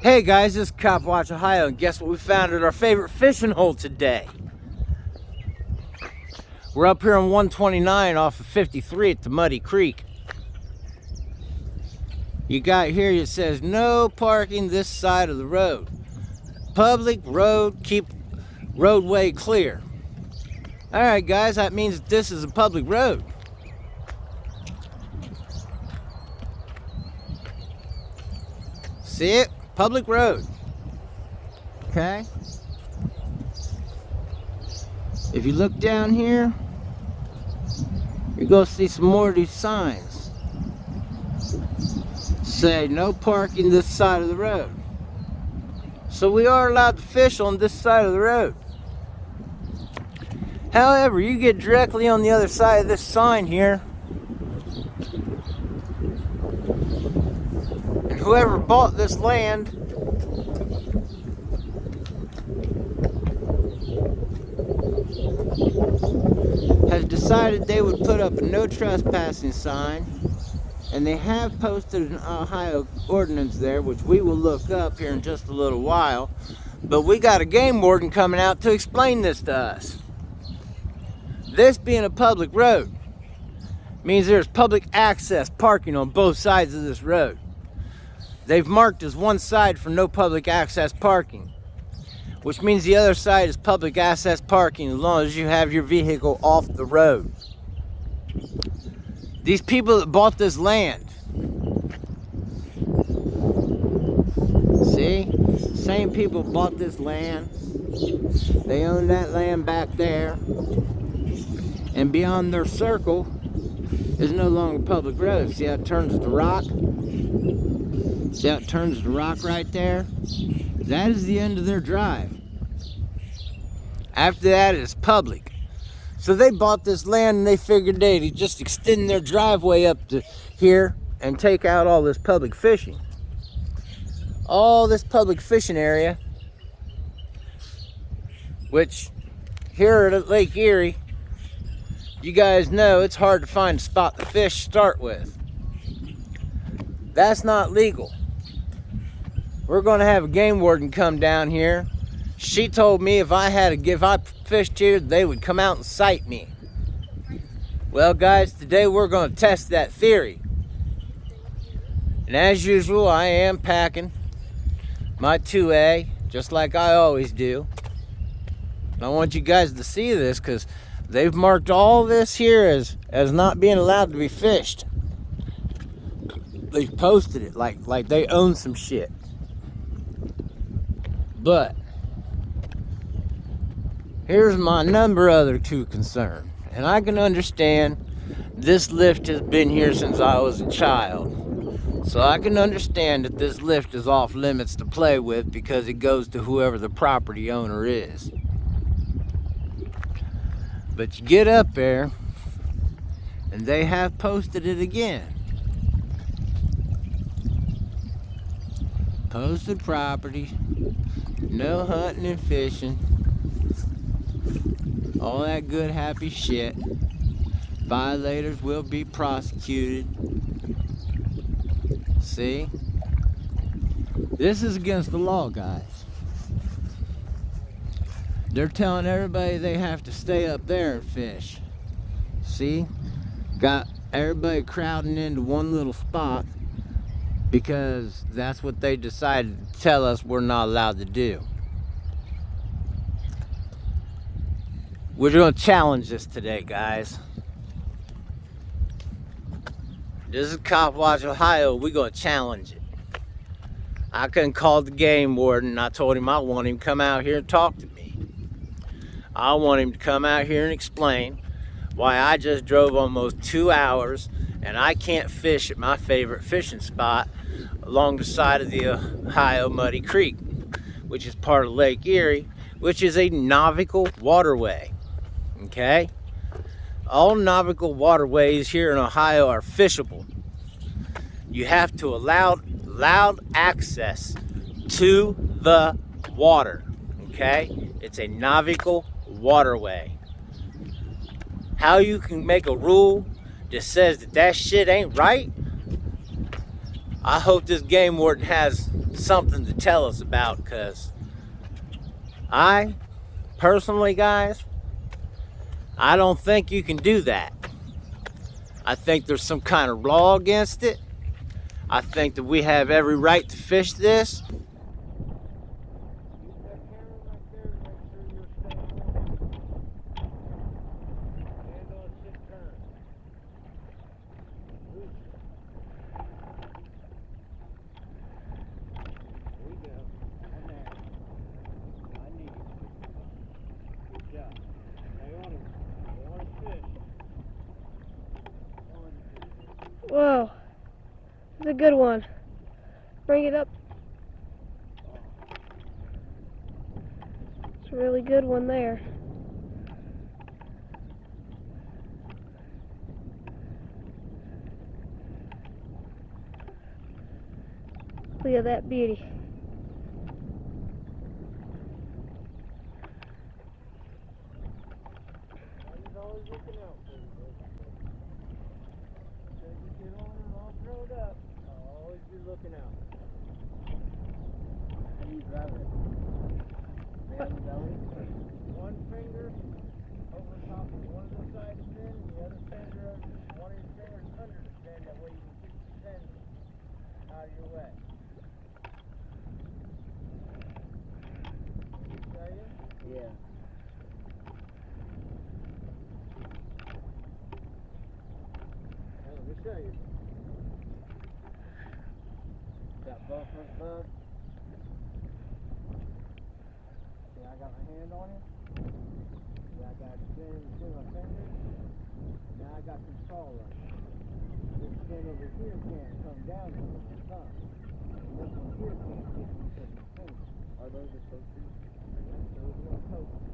Hey guys, this is Cop Watch Ohio, and guess what we found at our favorite fishing hole today? We're up here on 129 off of 53 at the Muddy Creek. You got here, it says no parking this side of the road. Public road, keep roadway clear. Alright guys, that means that this is a public road. See it? Public road. Okay? If you look down here, you're going to see some more of these signs. Say no parking this side of the road. So we are allowed to fish on this side of the road. However, you get directly on the other side of this sign here, and whoever bought this land has decided they would put up a no trespassing sign, and they have posted an Ohio ordinance there, which we will look up here in just a little while. But we got a game warden coming out to explain this to us. This being a public road means there's public access parking on both sides of this road. They've marked as one side for no public access parking, which means the other side is public access parking as long as you have your vehicle off the road. These people that bought this land, see? Same people bought this land. They own that land back there. And beyond their circle is no longer public road. See how it turns to rock? See how it turns to rock right there? That is the end of their drive. After that, it's public. So they bought this land and they figured they'd just extend their driveway up to here and take out all this public fishing. All this public fishing area, which here at Lake Erie, you guys know it's hard to find a spot to fish to start with. That's not legal. We're going to have a game warden come down here. She told me if I fished here, they would come out and cite me. Well guys, today we're going to test that theory. And as usual, I am packing my 2A, just like I always do. And I want you guys to see this because they've marked all this here as not being allowed to be fished. They've posted it like they own some shit. But here's my number other two concern. And I can understand this lift has been here since I was a child. So I can understand that this lift is off limits to play with because it goes to whoever the property owner is. But you get up there and they have posted it again. Posted property, no hunting and fishing, all that good happy shit. Violators will be prosecuted. See? This is against the law, guys. They're telling everybody they have to stay up there and fish. See? Got everybody crowding into one little spot because that's what they decided to tell us we're not allowed to do. We're going to challenge this today, guys. This is Cop Watch Ohio. We're going to challenge it. I couldn't call the game warden. I told him I want him to come out here and talk to me. I want him to come out here and explain why I just drove almost 2 hours and I can't fish at my favorite fishing spot along the side of the Ohio Muddy Creek, which is part of Lake Erie, which is a nautical waterway. Okay? All nautical waterways here in Ohio are fishable. You have to allow loud access to the water. Okay? It's a nautical waterway. How you can make a rule that says that shit ain't right, I hope this game warden has something to tell us about, because I, personally, guys, I don't think you can do that. I think there's some kind of law against it. I think that we have every right to fish this. Whoa, it's a good one. Bring it up. It's a really good one there. Look at that beauty. Looking out. How do you grab it? Man belly. One finger over top of one of the side of the fin, and the other finger, one of your fingers under the fin. That way you can keep the fin out of your way. Show you? Yeah. Now, let me show you. Got both of them. See, I got my hand on it. See, I got the fin between my fingers. Now I got control of it. This fin over here can't come down with my thumb. And this one here can't get me because my finger. Are those the coaches? Those are the coaches.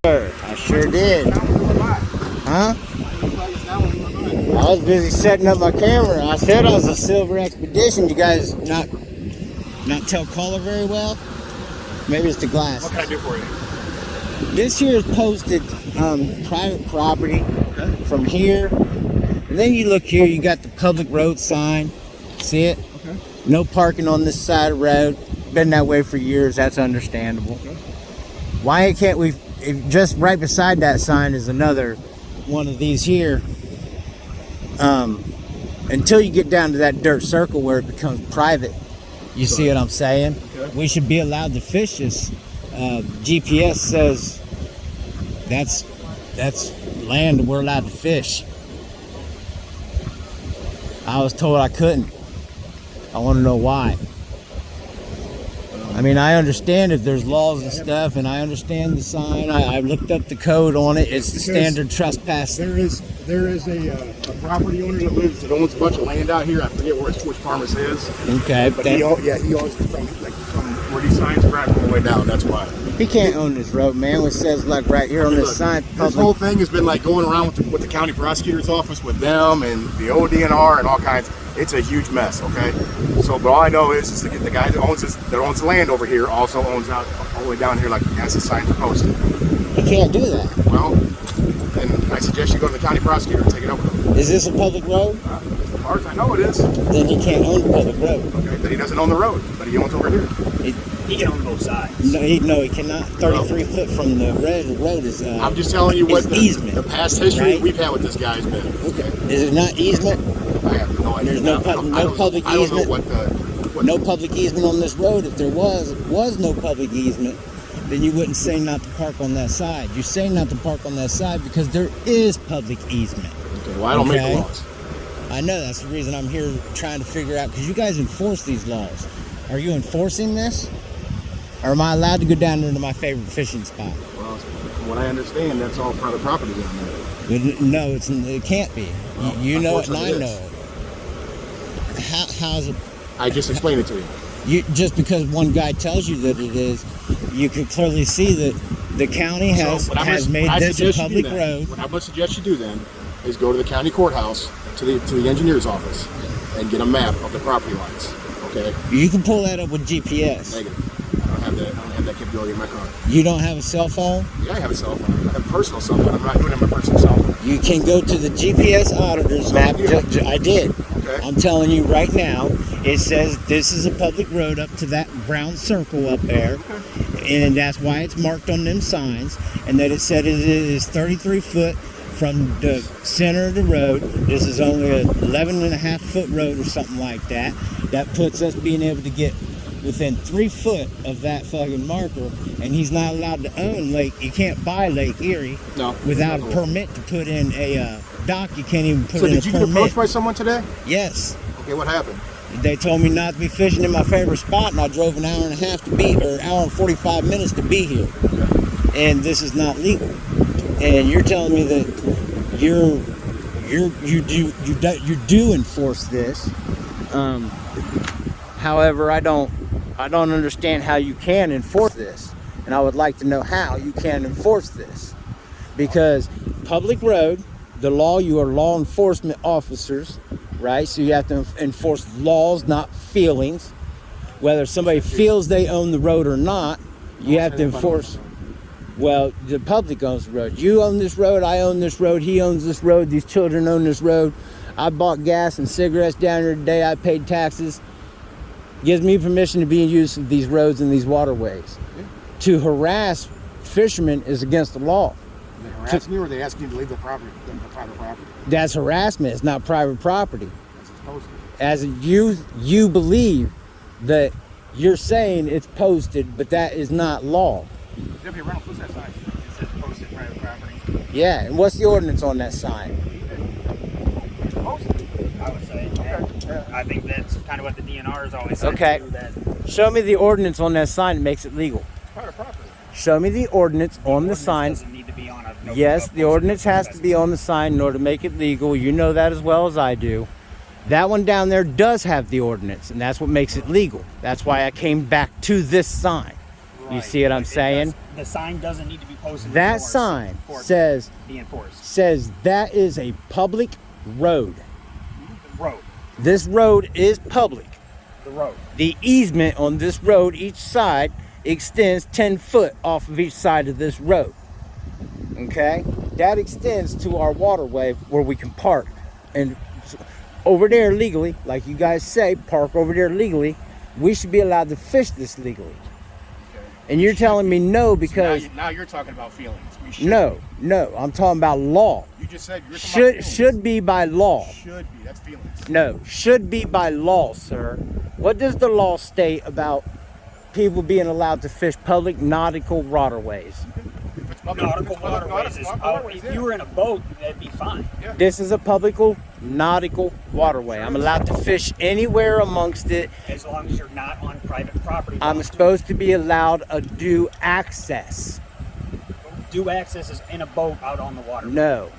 I sure did. Huh? I was busy setting up my camera. I said I was a silver expedition. You guys not tell color very well? Maybe it's the glass. What can I do for you? This here is posted private property from here. And then you look here, you got the public road sign. See it? Okay. No parking on this side of the road. Been that way for years. That's understandable. Okay. Why can't we, just right beside that sign is another one of these here. Until you get down to that dirt circle where it becomes private. You see what I'm saying? Okay. We should be allowed to fish this. GPS says that's land we're allowed to fish. I was told I couldn't. I want to know why. I mean, I understand if there's laws and stuff, and I understand the sign. I looked up the code on it. It's the standard trespass. There is a property owner that owns a bunch of land out here. I forget which farm it is. Okay, but he owns from where these signs are all the way down. That's why. He can't own this road, man. Which says like right here on this sign. This whole thing has been like going around with the county prosecutor's office with them and the ODNR and all kinds. It's a huge mess. Okay, so but all I know is the guy that owns the land over here also owns out all the way down here, like as the signs are posted. You can't do that. Well, then I suggest you go to the county prosecutor and take it up with him. Is this a public road? As far as I know, it is. Then he can't own the public road. Okay, but he doesn't own the road, but he owns over here. He can own both sides. No, he cannot. 33 foot from the road is. I'm just telling you what the past history right? we've had with this guy has been. Okay. Is it not easement? I have no idea. There's no public I don't know easement. what No public easement on this road. If there was no public easement, then you wouldn't say not to park on that side. You say not to park on that side because there is public easement. Okay, well, I don't make the laws. I know, that's the reason I'm here trying to figure out, because you guys enforce these laws. Are you enforcing this? Or am I allowed to go down there to my favorite fishing spot? Well, from what I understand, that's all private property down there. No, it can't be. Well, you know it and I unfortunately, know it. How's it? I just explained it to you. Just because one guy tells you that it is, you can clearly see that the county has made this a public road. What I'm going to suggest you do then is go to the county courthouse, to the engineer's office, and get a map of the property lines. Okay? You can pull that up with GPS. Negative. I don't have that capability in my car. You don't have a cell phone? Yeah, I have a cell phone. I have a personal cell phone. I'm not doing it on my personal cell phone. You can go to the GPS auditor's map. I did. Okay. I'm telling you right now, it says this is a public road up to that brown circle up there. Okay. And that's why it's marked on them signs. And that it said it is 33 foot from the center of the road. This is only an 11.5 foot road or something like that. That puts us being able to get within 3 foot of that fucking marker, and he's not allowed to own Lake. You can't buy Lake Erie without a permit to put in a dock. You can't even put in a permit. So did you get approached by someone today? Yes. Okay, what happened? They told me not to be fishing in my favorite spot, and I drove an hour and a half to be, or hour and 45 minutes to be here. And this is not legal. And you're telling me that you do enforce this. However, I don't understand how you can enforce this, and I would like to know how you can enforce this, because public road, the law, you are law enforcement officers, right? So you have to enforce laws, not feelings. Whether somebody feels they own the road or not, you have to enforce. Well, the public owns the road. You own this road, I own this road, he owns this road, these children own this road. I bought gas and cigarettes down here today, I paid taxes. Gives me permission to be in use of these roads and these waterways. Yeah. To harass fishermen is against the law. Are they harassing you, or are they asking you to leave the private property? That's harassment. It's not private property. As it's supposed to. As you believe that you're saying it's posted, but that is not law. If you run up that sign, it says posted private property. Yeah, and what's the ordinance on that sign? It's posted, I would say. Okay. I think that's kind of what the DNR is always saying. Okay. Too, that Show me the ordinance on that sign that makes it legal. It's private property. Show me the ordinance on the sign. doesn't need to be on a Yes, the ordinance has to be on the sign in order to make it legal. You know that as well as I do. That one down there does have the ordinance, and that's what makes it legal. That's why I came back to this sign. Right. You see what I'm saying? The sign doesn't need to be posted. That sign says that is a public road. Road. This road is public. The road. The easement on this road, each side, extends 10 foot off of each side of this road. Okay? That extends to our waterway where we can park. And over there legally, like you guys say, park over there legally, we should be allowed to fish this legally. And you're telling me no because... So now you're talking about feelings. No, I'm talking about law. You just said you're talking about feelings. Should be by law. Should be, that's feelings. No, should be by law, sir. What does the law state about people being allowed to fish public nautical waterways? Nautical waterways is if you were in a boat, that'd be fine. Yeah. This is a public nautical waterway. I'm allowed to fish anywhere amongst it. As long as you're not on private property. I'm supposed to be allowed a due access. Due access is in a boat out on the water. No.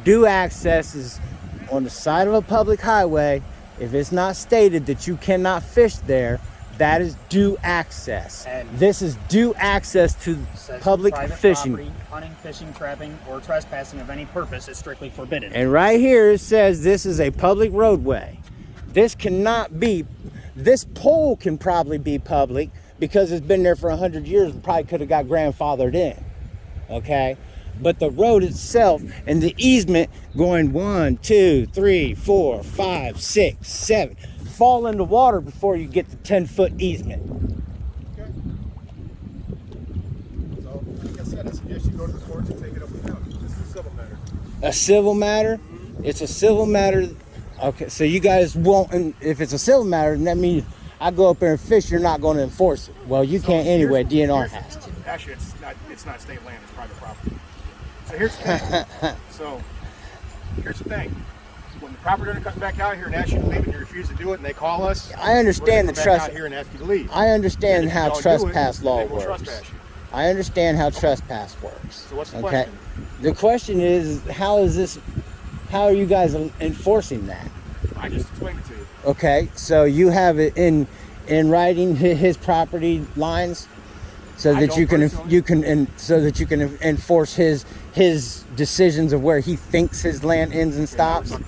Due access is on the side of a public highway. If it's not stated that you cannot fish there, that is due access. And this is due access to public fishing. Property, hunting, fishing, trapping, or trespassing of any purpose is strictly forbidden. And right here it says this is a public roadway. This cannot be, this pole can probably be public because it's been there for 100 years and probably could have got grandfathered in. okay? But the road itself and the easement going 1, 2, 3, 4, 5, 6, 7 fall in the water before you get the 10-foot easement. Okay. So, like I said, I suggest you go to the courts and take it up with them. This is a civil matter. A civil matter? It's a civil matter. Okay, so you guys won't, and if it's a civil matter, then that means I go up there and fish, you're not going to enforce it. Well, you can't anyway, DNR has to. Actually, it's not state land, it's private property. So here's the thing. Here's the thing. When the property owner comes back out here and asks you to leave and you refuse to do it and they call us, I understand the trust out here and ask you to leave. I understand how don't trespass do it, law they will works. trespass you. I understand how trespass works. So what's the okay? question? The question is, how are you guys enforcing that? I just explained it to you. Okay, so you have it in writing his property lines, so that you can enforce his decisions of where he thinks his land ends and stops. Okay.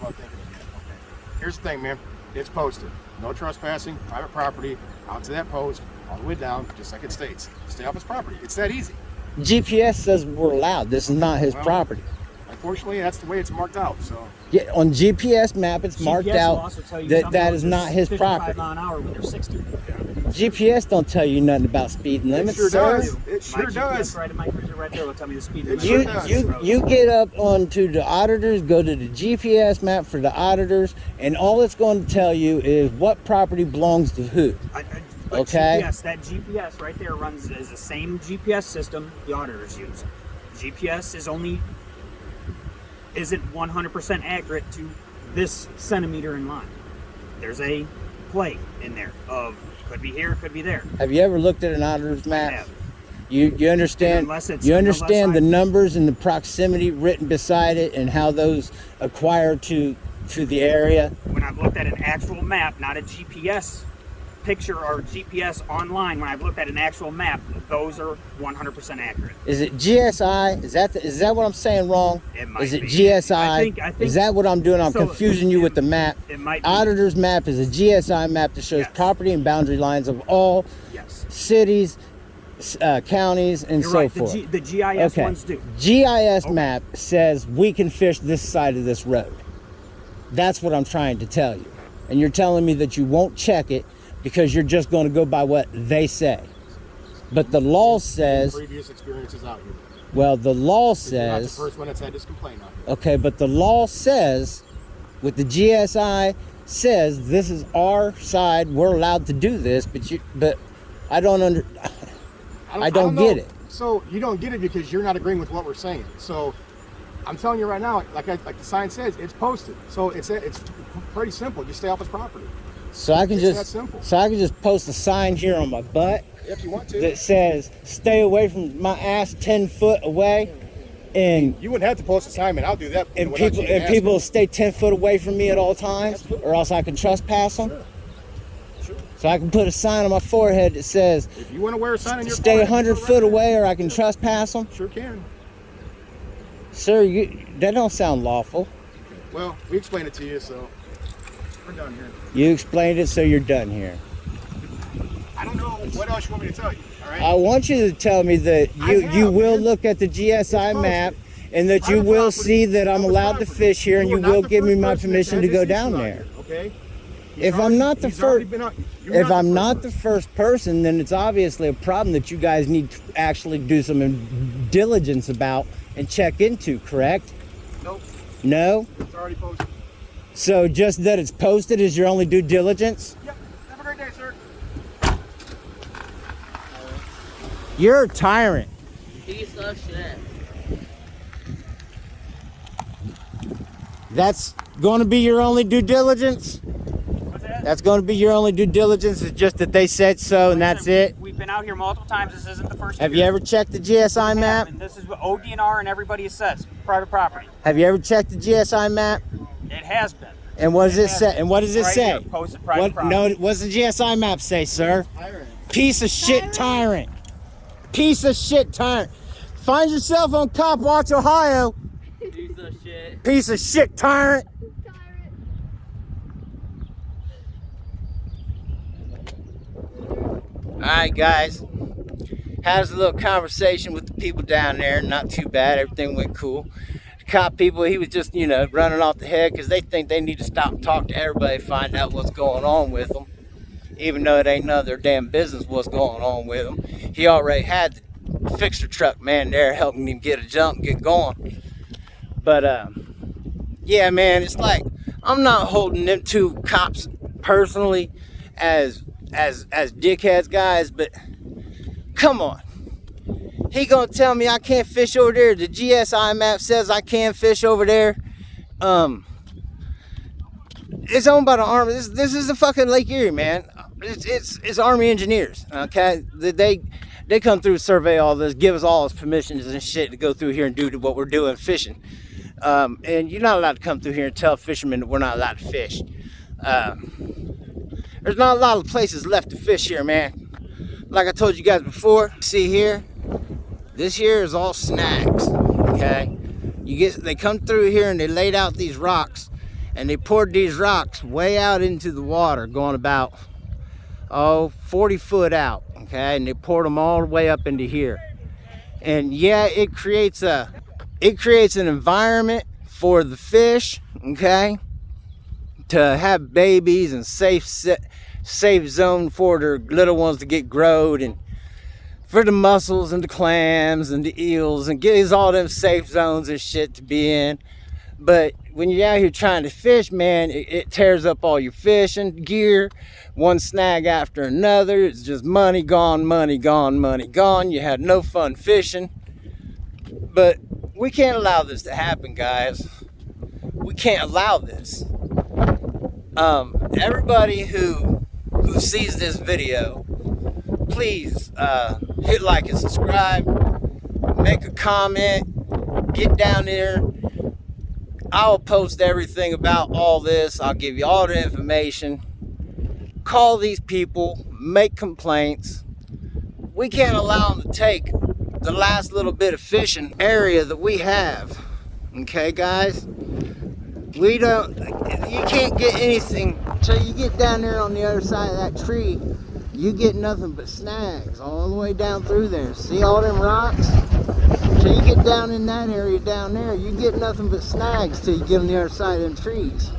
Here's the thing, man. It's posted. No trespassing, private property, out to that post, all the way down, just like it states. Stay off his property. It's that easy. GPS says we're allowed. This is not his property. Unfortunately, that's the way it's marked out. So yeah, on GPS map, it's marked out that is not his property. 55 mile an hour when they're 60. GPS don't tell you nothing about speed limits. It sure sir. does. It sure does. Right in my cruiser right there will tell me the speed limit. You get up onto the auditors, go to the GPS map for the auditors, and all it's going to tell you is what property belongs to who. But okay. GPS, that GPS right there runs as the same GPS system the auditors use. GPS isn't 100% accurate to this centimeter in line. There's a play in there of could be here, could be there. Have you ever looked at an auditor's map? I have. You understand? You understand the numbers and the proximity written beside it, and how those acquire to the area. When I've looked at an actual map, not a GPS picture or GPS online, when I've looked at an actual map, those are 100% accurate. Is it GSI? Is that what I'm saying wrong? It might Is it be. GSI? I think is that what I'm doing? I'm so confusing you with the map. It might be. Auditor's map is a GSI map that shows Yes. property and boundary lines of all Yes. cities, counties, and You're so right. forth. The GIS Okay. ones do. GIS map says we can fish this side of this road. That's what I'm trying to tell you. And you're telling me that you won't check it because you're just going to go by what they say. But the law says, Previous experiences out here. well, the law You're not the says, first one that's had this complaint out here. okay, but the law says, with the GSI says this is our side, we're allowed to do this, but I don't get it. So you don't get it because you're not agreeing with what we're saying. So I'm telling you right now, like the sign says, it's posted. So it's pretty simple. Just stay off his property. So I can It's that simple. just post a sign here on my butt If you want to. that says stay away from my ass 10 foot away, and You wouldn't have to post a sign, man. I'll do that. and without people you asking. will stay 10 foot away from me at all times, or else I can trespass them. Sure. So I can put a sign on my forehead that says If you want to wear a sign on your stay forehead, 100 go foot right away, or I can trespass them. ahead. Sure can. Sir, that don't sound lawful. Well, we explained it to you, so we're done here. You explained it, so you're done here. I don't know what else you want me to tell you. All right. I want you to tell me that I you have, will man. look at the GSI It's map, posted. and that you Private will property, see that I'm private allowed to property. fish here, and you are not will the give me first my person permission that's to go had this down issue out there. here, okay? If I'm not the first, if I'm not the first first person, then it's obviously a problem that you guys need to actually do some diligence about and check into. Correct? Nope, No. it's already posted. So just that it's posted is your only due diligence? Yep. Have a great day, sir. You're a tyrant. Piece of shit. That's going to be your only due diligence? What's that? That's going to be your only due diligence? It's just that they said so and that's it? We've been out here multiple times. This isn't the first Have year. you ever checked the GSI map? And this is what ODNR and everybody says. Private property. Have you ever checked the GSI map? It has been. And what does it say? And what does it Right say? here, posted private What? property. No. What does the GSI map say, sir? Piece of shit tyrant. Piece of shit tyrant. Find yourself on Cop Watch, Ohio. Piece of shit. Piece of shit tyrant. All right, guys. has a little conversation with the people down there. Not too bad. Everything went cool. The cop people, he was just, you know, running off the head because they think they need to stop and talk to everybody, find out what's going on with them, even though it ain't none of their damn business what's going on with them. He already had the fixer truck man there helping him get a jump, get going. But yeah, man, it's like I'm not holding them two cops personally as dickheads, guys, but come on. He gonna tell me I can't fish over there? The GSI map says I can't fish over there. It's owned by the Army. This is the fucking Lake Erie, man. It's Army engineers, okay? They come through, survey all this, give us all this permissions and shit to go through here and do what we're doing, fishing. And you're not allowed to come through here and tell fishermen that we're not allowed to fish. There's not a lot of places left to fish here, man. Like I told you guys before, see here, this here is all snags, okay? They come through here and they laid out these rocks, and they poured these rocks way out into the water, going about 40 foot out, okay? And they poured them all the way up into here. And yeah, it creates an environment for the fish, okay, to have babies and safe zone for their little ones to get growed, and for the mussels and the clams and the eels, and gives all them safe zones and shit to be in. But when you're out here trying to fish, man, it tears up all your fishing gear, one snag after another. It's just money gone, money gone, money gone. You had no fun fishing. But we can't allow this to happen, guys. We can't allow this. Everybody who sees this video, please hit like and subscribe, make a comment, get down there. I'll post everything about all this. I'll give you all the information. Call these people, make complaints. We can't allow them to take the last little bit of fishing area that we have. Okay, guys? You can't get anything till you get down there on the other side of that tree. You get nothing but snags all the way down through there. See all them rocks? Till you get down in that area down there, you get nothing but snags till you get on the other side of them trees.